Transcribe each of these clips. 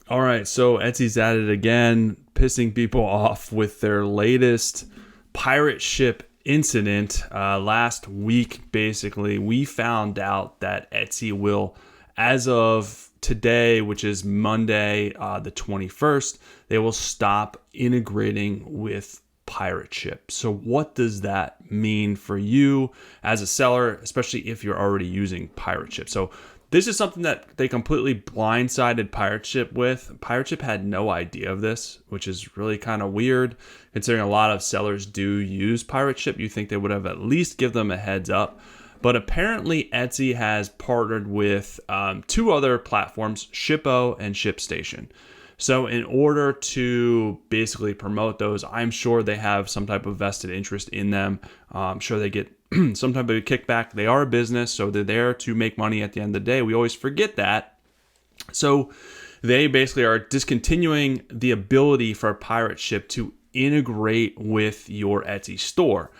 All right, so Etsy's at it again, pissing people off with their latest pirate ship incident. Last week, basically, we found out that Etsy will, as of today, which is Monday, the 21st, they will stop integrating with pirate ship. So what does that mean for you as a seller, especially if you're already using pirate ship? So this is something that they completely blindsided pirate ship with. Pirate ship had no idea of this, which is really kind of weird considering a lot of sellers do use pirate ship. You think they would have at least give them a heads up. But apparently Etsy has partnered with two other platforms, Shippo and ShipStation. So in order to basically promote those, I'm sure they have some type of vested interest in them. I'm sure they get some type of kickback. They are a business, so they're there to make money at the end of the day. We always forget that. So they basically are discontinuing the ability for a pirate ship to integrate with your Etsy store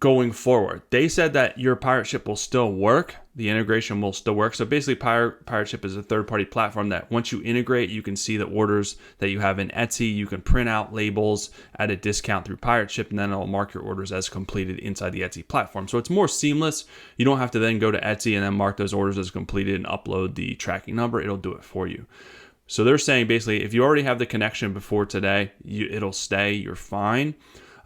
going forward. They said that your pirate ship will still work. The integration will still work. So basically pirate ship is a third-party platform that once you integrate, you can see the orders that you have in Etsy. You can print out labels at a discount through pirate ship, and then it'll mark your orders as completed inside the Etsy platform. So it's more seamless. You don't have to then go to Etsy and then mark those orders as completed and upload the tracking number. It'll do it for you. So they're saying basically if you already have the connection before today, it'll stay, you're fine.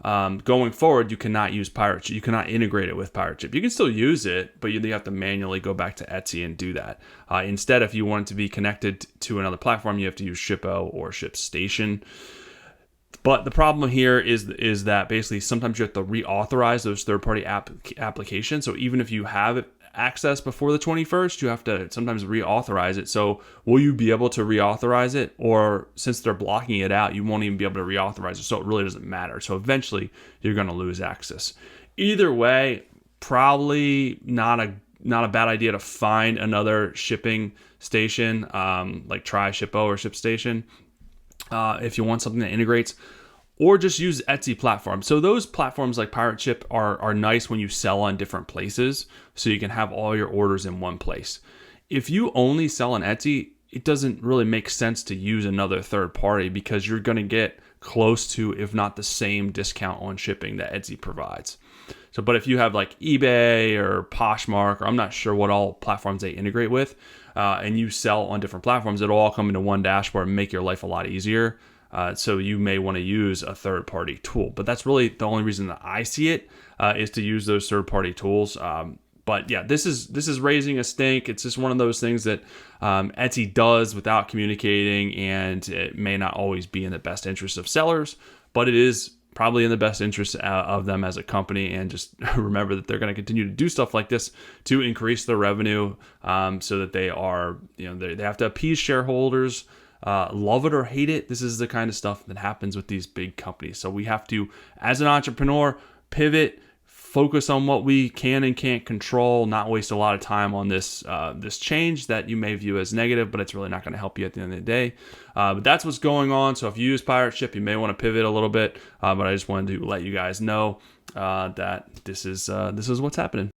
Going forward, you cannot use pirate ship. You cannot integrate it with pirate ship. You can still use it, but you have to manually go back to Etsy and do that. Instead, if you want it to be connected to another platform, you have to use Shippo or ShipStation. But the problem here is that basically sometimes you have to reauthorize those third-party applications. So even if you have access before the 21st, you have to sometimes reauthorize it. So will you be able to reauthorize it? Or since they're blocking it out, you won't even be able to reauthorize it. So it really doesn't matter. So eventually you're going to lose access. Either way, probably not a bad idea to find another shipping station, like try Shippo or ShipStation, if you want something that integrates. Or just use Etsy platform. So those platforms like Pirate Ship are nice when you sell on different places, so you can have all your orders in one place. If you only sell on Etsy, it doesn't really make sense to use another third party because you're going to get close to, if not the same discount on shipping that Etsy provides. So, but if you have like eBay or Poshmark, or I'm not sure what all platforms they integrate with, and you sell on different platforms, it'll all come into one dashboard and make your life a lot easier. So you may want to use a third-party tool, but that's really the only reason that I see it is to use those third-party tools. But yeah, this is raising a stink. It's just one of those things that Etsy does without communicating, and it may not always be in the best interest of sellers, but it is probably in the best interest of them as a company. And just remember that they're going to continue to do stuff like this to increase their revenue, so that they are, they have to appease shareholders. Love it or hate it, this is the kind of stuff that happens with these big companies. So we have to, as an entrepreneur, pivot, focus on what we can and can't control, not waste a lot of time on this change that you may view as negative, but it's really not going to help you at the end of the day. But that's what's going on. So if you use Pirate Ship, you may want to pivot a little bit. But I just wanted to let you guys know that this is what's happening.